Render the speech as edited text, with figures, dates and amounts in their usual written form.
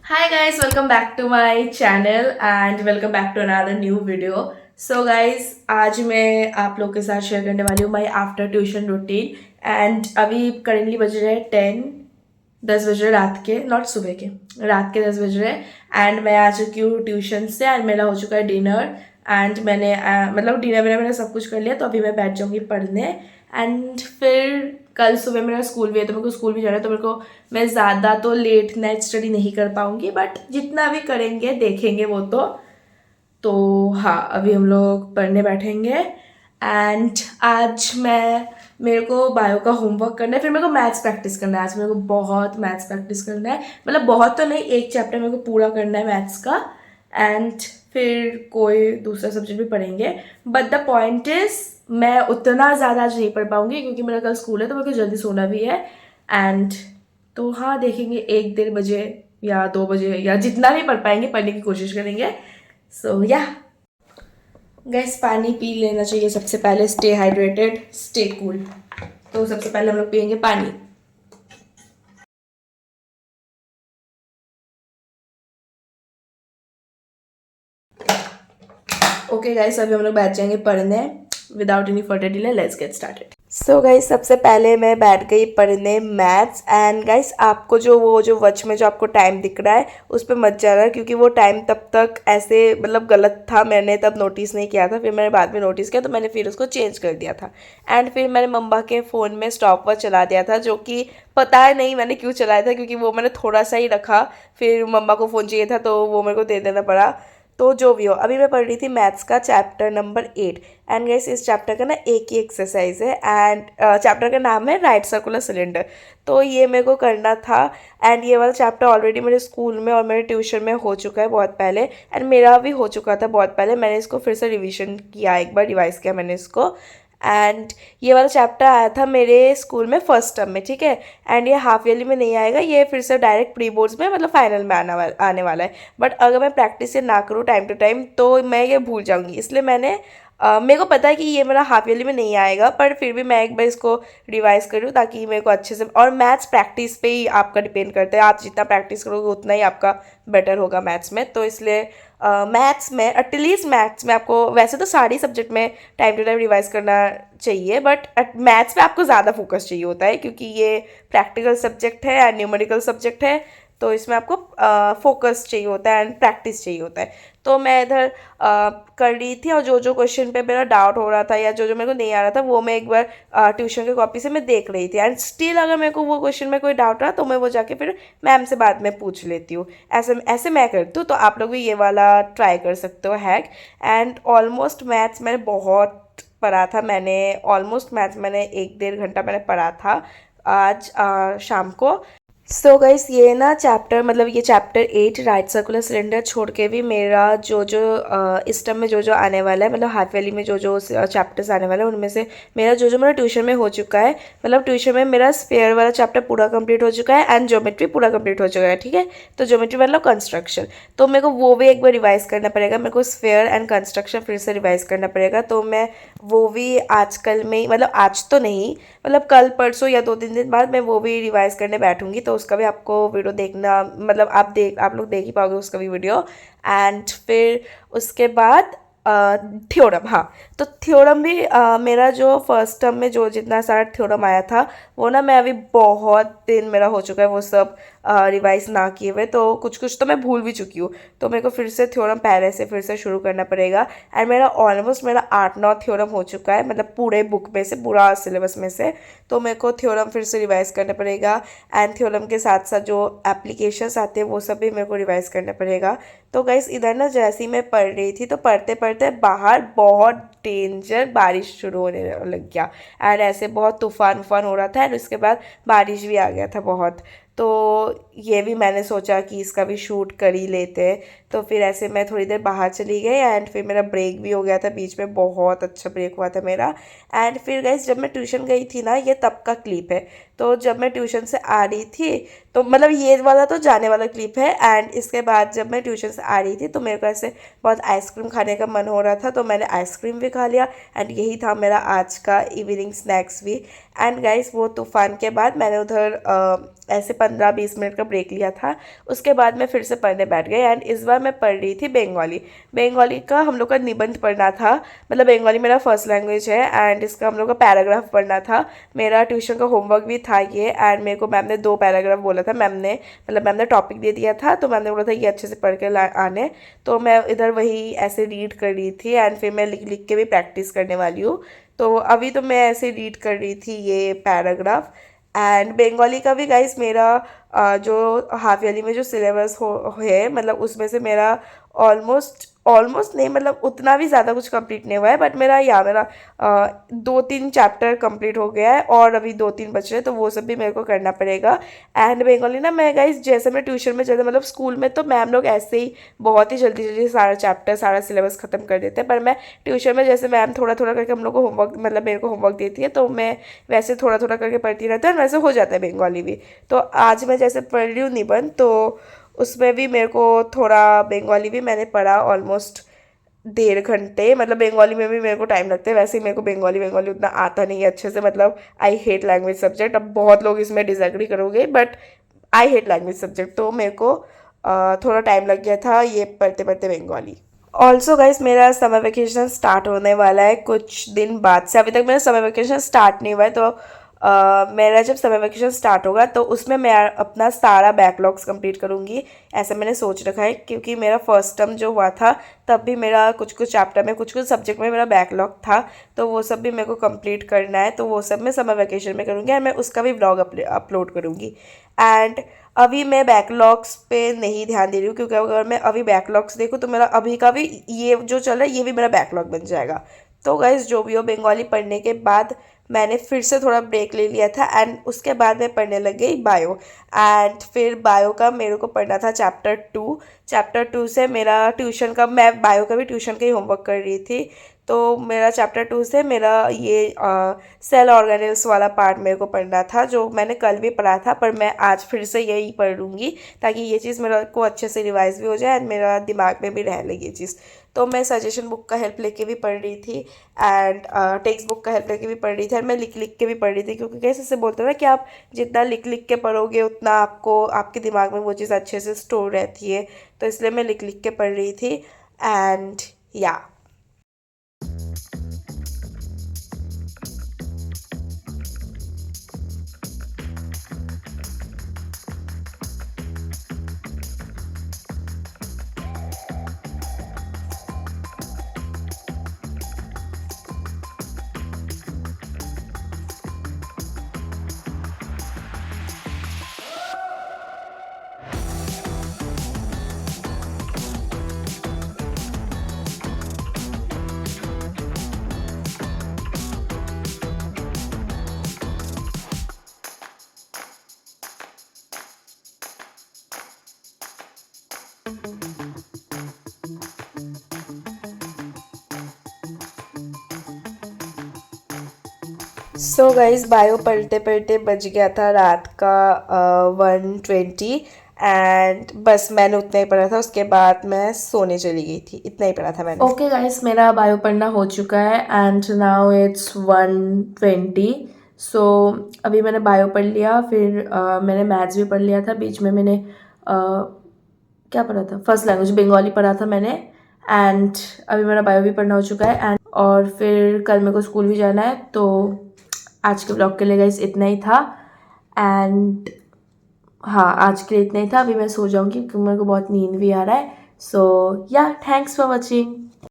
Hi guys, welcome back to my channel and welcome back to another new video. So guys, आज मैं आप लोग के साथ शेयर करने वाली हूँ my after tuition routine and अभी करेंटली बज रहे हैं 10 बज रहे रात के, नॉट सुबह के, रात के 10 बज रहे एंड मैं आ चुकी हूँ ट्यूशन से एंड मेरा हो चुका है डिनर एंड मैंने मतलब डिनर विनर मैंने सब कुछ कर लिया, तो अभी मैं बैठ जाऊँगी पढ़ने एंड फिर कल सुबह मेरा स्कूल भी है तो मेरे को स्कूल भी जाना है, तो मेरे को मैं ज़्यादा तो लेट नाइट स्टडी नहीं कर पाऊँगी, बट जितना भी करेंगे देखेंगे वो तो हाँ, अभी हम लोग पढ़ने बैठेंगे एंड आज मेरे को बायो का होमवर्क करना है, फिर मेरे को मैथ्स प्रैक्टिस करना है। आज मेरे को बहुत मैथ्स प्रैक्टिस करना है, मतलब बहुत तो नहीं, एक चैप्टर मेरे को पूरा करना है मैथ्स का एंड फिर कोई दूसरा सब्जेक्ट भी पढ़ेंगे। बट द पॉइंट इज मैं उतना ज़्यादा आज नहीं पढ़ पाऊँगी क्योंकि मेरा कल स्कूल है, तो मेरे को जल्दी सोना भी है एंड तो हाँ, देखेंगे 1-1:30 बजे या 2 बजे या जितना भी पढ़ पाएंगे पढ़ने की कोशिश करेंगे। सो या गैस, पानी पी लेना चाहिए सबसे पहले, स्टे हाइड्रेटेड स्टे कूल। तो सबसे पहले हम लोग पियेंगे पानी। ओके गाइस, अभी हम लोग बैठ जाएंगे पढ़ने without any further delay. Let's get started. So guys, सबसे पहले मैं बैठ गई पढ़ने मैथ्स एंड गाइस, आपको जो वॉच में जो आपको टाइम दिख रहा है उस पर मत जाना क्योंकि वो टाइम तब तक ऐसे मतलब गलत था, मैंने तब नोटिस नहीं किया था, फिर मैंने बाद में नोटिस किया तो मैंने फिर उसको चेंज कर दिया था एंड फिर मैंने मम्मा के फ़ोन में स्टॉप वॉच चला दिया था, जो कि पता है नहीं मैंने क्यों चलाया था क्योंकि वो मैंने थोड़ा सा ही रखा, फिर मम्मा को फ़ोन चाहिए था तो वो मेरे को दे देना पड़ा। तो जो भी हो, अभी मैं पढ़ रही थी मैथ्स का चैप्टर नंबर 8 एंड गाइस, इस चैप्टर का ना एक ही एक्सरसाइज है एंड चैप्टर का नाम है राइट सर्कुलर सिलेंडर। तो ये मेरे को करना था एंड ये वाला चैप्टर ऑलरेडी मेरे स्कूल में और मेरे ट्यूशन में हो चुका है बहुत पहले एंड मेरा भी हो चुका था बहुत पहले। मैंने इसको फिर से रिवीजन किया, एक बार रिवाइज किया मैंने इसको एंड ये वाला चैप्टर आया था मेरे स्कूल में फर्स्ट टर्म में, ठीक है। एंड ये हाफ ईयरली में नहीं आएगा, ये फिर से डायरेक्ट प्री बोर्ड्स में मतलब फाइनल में आने वाला है। बट अगर मैं प्रैक्टिस से ना करूँ टाइम टू टाइम तो मैं ये भूल जाऊँगी, इसलिए मेरे को पता है कि ये मेरा हाफ ईयरली में नहीं आएगा, पर फिर भी मैं एक बार इसको रिवाइज करूँ ताकि मेरे को अच्छे से। और मैथ्स प्रैक्टिस पे ही आपका डिपेंड करता है, आप जितना प्रैक्टिस करोगे उतना ही आपका बेटर होगा मैथ्स में। तो इसलिए मैथ्स में एटलीस्ट, मैथ्स में आपको वैसे तो सारी सब्जेक्ट में टाइम टू टाइम रिवाइज करना चाहिए, बट मैथ्स में आपको ज़्यादा फोकस चाहिए होता है क्योंकि ये प्रैक्टिकल सब्जेक्ट है एंड न्यूमेरिकल सब्जेक्ट है, तो इसमें आपको फोकस चाहिए होता है एंड प्रैक्टिस चाहिए होता है। तो मैं इधर कर रही थी और जो जो क्वेश्चन पे मेरा डाउट हो रहा था या जो जो मेरे को नहीं आ रहा था वो मैं एक बार ट्यूशन के कॉपी से मैं देख रही थी एंड स्टिल अगर मेरे को वो क्वेश्चन में कोई डाउट रहा तो मैं वो जाके फिर मैम से बाद में पूछ लेती हूँ। ऐसे ऐसे मैं करती हूँ, तो आप लोग भी ये वाला ट्राई कर सकते हो हैक। एंड ऑलमोस्ट मैथ्स मैंने बहुत पढ़ा था, मैंने ऑलमोस्ट मैथ्स मैंने 1-1.5 घंटा मैंने पढ़ा था आज शाम को। सो गाइस, ये ना चैप्टर मतलब ये चैप्टर 8 राइट सर्कुलर सिलेंडर छोड़ के भी मेरा जो इस टर्म में जो आने वाला है, मतलब हाफ वैली में जो चैप्टर्स आने वाले हैं उनमें से मेरा जो मेरा ट्यूशन में हो चुका है, मतलब ट्यूशन में मेरा स्फेयर वाला चैप्टर पूरा कंप्लीट हो चुका है एंड ज्योमेट्री पूरा कंप्लीट हो चुका है, ठीक है। तो ज्योमेट्री मतलब कंस्ट्रक्शन, तो मेरे को वो भी एक बार रिवाइज करना पड़ेगा, मेरे को स्फेयर एंड कंस्ट्रक्शन फिर से रिवाइज करना पड़ेगा। तो मैं वो भी आजकल में ही, मतलब आज तो नहीं, मतलब कल परसों या 2-3 दिन बाद मैं वो भी रिवाइज करने बैठूंगी, तो उसका भी आपको वीडियो देखना, मतलब आप लोग देख ही पाओगे उसका भी वीडियो। एंड फिर उसके बाद थ्योरम, हाँ, तो थ्योरम भी मेरा जो फर्स्ट टर्म में जो जितना सारा थ्योरम आया था वो ना मैं अभी बहुत दिन मेरा हो चुका है वो सब रिवाइज ना किए हुए, तो कुछ कुछ तो मैं भूल भी चुकी हूँ, तो मेरे को फिर से थ्योरम पहले से फिर से शुरू करना पड़ेगा। एंड मेरा ऑलमोस्ट मेरा 8-9 थ्योरम हो चुका है, मतलब पूरे बुक में से, पूरा सिलेबस में से, तो मेरे को थ्योरम फिर से रिवाइज करना पड़ेगा एंड थ्योरम के साथ साथ जो एप्लीकेशंस आते हैं वो सब भी मेरे को रिवाइज करना पड़ेगा। तो गाइस, इधर ना जैसे ही मैं पढ़ रही थी तो पढ़ते पढ़ते बाहर बहुत डेंजर बारिश शुरू होने लग गया एंड ऐसे बहुत तूफान उफान हो रहा था एंड उसके बाद बारिश भी आ गया था बहुत। तो ये भी मैंने सोचा कि इसका भी शूट कर ही लेते हैं, तो फिर ऐसे मैं थोड़ी देर बाहर चली गई एंड फिर मेरा ब्रेक भी हो गया था बीच में, बहुत अच्छा ब्रेक हुआ था मेरा। एंड फिर गाइस, जब मैं ट्यूशन गई थी ना, ये तब का क्लिप है, तो जब मैं ट्यूशन से आ रही थी तो मतलब ये वाला तो जाने वाला क्लिप है, एंड इसके बाद जब मैं ट्यूशन से आ रही थी तो मेरे को ऐसे बहुत आइसक्रीम खाने का मन हो रहा था, तो मैंने आइसक्रीम भी खा लिया एंड यही था मेरा आज का इवनिंग स्नैक्स भी। एंड गाइस वो तूफ़ान के बाद मैंने उधर ऐसे 15-20 मिनट का ब्रेक लिया था, उसके बाद मैं फिर से पढ़ने बैठ गई एंड इस बार मैं पढ़ रही थी बंगाली। बंगाली का हम लोग का निबंध पढ़ना था, मतलब बंगाली मेरा फर्स्ट लैंग्वेज है एंड इसका हम लोग का पैराग्राफ पढ़ना था। मेरा ट्यूशन का होमवर्क भी था ये, एंड मेरे को मैम ने 2 पैराग्राफ बोला था। मैम ने टॉपिक दे दिया था, तो मैम ने बोला था ये अच्छे से पढ़ के आने, तो मैं इधर वही ऐसे रीड कर रही थी एंड फिर मैं लिख लिख के भी प्रैक्टिस करने वाली हूँ। तो अभी तो मैं ऐसे रीड कर रही थी ये पैराग्राफ। एंड बंगाली का भी गाइस मेरा जो हाफ ईयरली में जो सिलेबस हो है, मतलब उसमें से मेरा ऑलमोस्ट ऑलमोस्ट नहीं, मतलब उतना भी ज़्यादा कुछ कंप्लीट नहीं हुआ है, बट मेरा 2-3 चैप्टर कंप्लीट हो गया है और अभी 2-3 बच रहे हैं, तो वो सब भी मेरे को करना पड़ेगा। एंड बंगाली ना मैं गाइस जैसे मैं ट्यूशन में चलते, मतलब स्कूल में तो मैम लोग ऐसे ही बहुत ही जल्दी जल्दी सारा चैप्टर सारा सिलेबस ख़त्म कर देते हैं, पर मैं ट्यूशन में जैसे मैम थोड़ा थोड़ा करके हम लोग को होमवर्क, मतलब मेरे को होमवर्क देती है, तो मैं वैसे थोड़ा थोड़ा करके पढ़ती रहती हूँ और वैसे हो जाता है बंगाली भी। तो आज मैं जैसे पढ़ रही हूँ निबंध, तो उसमें भी मेरे को थोड़ा बंगाली भी मैंने पढ़ा ऑलमोस्ट 1.5 घंटे, मतलब बंगाली में भी मेरे को टाइम लगता है। वैसे ही मेरे को बंगाली बंगाली उतना आता नहीं है अच्छे से, मतलब आई हेट लैंग्वेज सब्जेक्ट। अब बहुत लोग इसमें डिसएग्री करोगे, but I hate language subject, तो मेरे को थोड़ा टाइम लग गया था ये पढ़ते पढ़ते बंगाली। ऑल्सो गाइस मेरा समर वेकेशन स्टार्ट होने वाला है कुछ दिन बाद से। अभी तक मेरा समर वेकेशन स्टार्ट नहीं हुआ है, तो मेरा जब समर वेकेशन स्टार्ट होगा तो उसमें मैं अपना सारा बैकलॉग्स कंप्लीट करूँगी, ऐसा मैंने सोच रखा है। क्योंकि मेरा फर्स्ट टर्म जो हुआ था तब भी मेरा कुछ कुछ चैप्टर में कुछ कुछ सब्जेक्ट में मेरा बैकलॉग था, तो वो सब भी मेरे को कंप्लीट करना है, तो वो सब मैं समर वेकेशन में करूँगी एंड मैं उसका भी व्लॉग अपलोड करूँगी। एंड अभी मैं बैकलॉग्स पे नहीं ध्यान दे रही हूँ, क्योंकि अगर मैं अभी बैकलॉग्स देखूँ तो मेरा अभी का भी ये जो चल रहा है ये भी मेरा बैकलॉग बन जाएगा। तो गाइस जो भी हो, बंगाली पढ़ने के बाद मैंने फिर से थोड़ा ब्रेक ले लिया था एंड उसके बाद मैं पढ़ने लग गई बायो। एंड फिर बायो का मेरे को पढ़ना था चैप्टर 2 से मेरा ट्यूशन का, मैं बायो का भी ट्यूशन का ही होमवर्क कर रही थी, तो मेरा चैप्टर 2 से मेरा ये सेल ऑर्गेनेल्स वाला पार्ट मेरे को पढ़ना था, जो मैंने कल भी पढ़ा था, पर मैं आज फिर से यही पढ़ लूँगी ताकि ये चीज़ मेरे को अच्छे से रिवाइज भी हो जाए एंड मेरा दिमाग में भी रह लगे ये चीज़। तो मैं सजेशन बुक का हेल्प लेके भी पढ़ रही थी एंड टेक्स्ट बुक का हेल्प लेके भी पढ़ रही थी, और मैं लिख लिख के भी पढ़ रही थी, क्योंकि कैसे से बोलते हैं ना कि आप जितना लिख लिख के पढ़ोगे उतना आपको आपके दिमाग में वो चीज़ अच्छे से स्टोर रहती है, तो इसलिए मैं लिख लिख के पढ़ रही थी। एंड या सो गाइज बायो पढ़ते पढ़ते बज गया था रात का 1:20 एंड बस मैंने उतना ही पढ़ा था, उसके बाद मैं सोने चली गई थी, इतना ही पढ़ा था मैंने। ओके गाइज मेरा बायो पढ़ना हो चुका है एंड नाउ इट्स 1:20। सो अभी मैंने बायो पढ़ लिया, फिर मैंने मैथ्स भी पढ़ लिया था, बीच में मैंने क्या पढ़ा था, फर्स्ट लैंग्वेज बंगाली पढ़ा था मैंने। एंड अभी मेरा बायो भी पढ़ना हो चुका है एंड और फिर कल मेरे को स्कूल भी जाना है, तो आज के ब्लॉग के लिए गाइस इतना ही था। एंड हाँ आज के लिए इतना ही था, अभी मैं सो जाऊँगी क्योंकि मेरे को बहुत नींद भी आ रहा है। सो या थैंक्स फॉर वॉचिंग।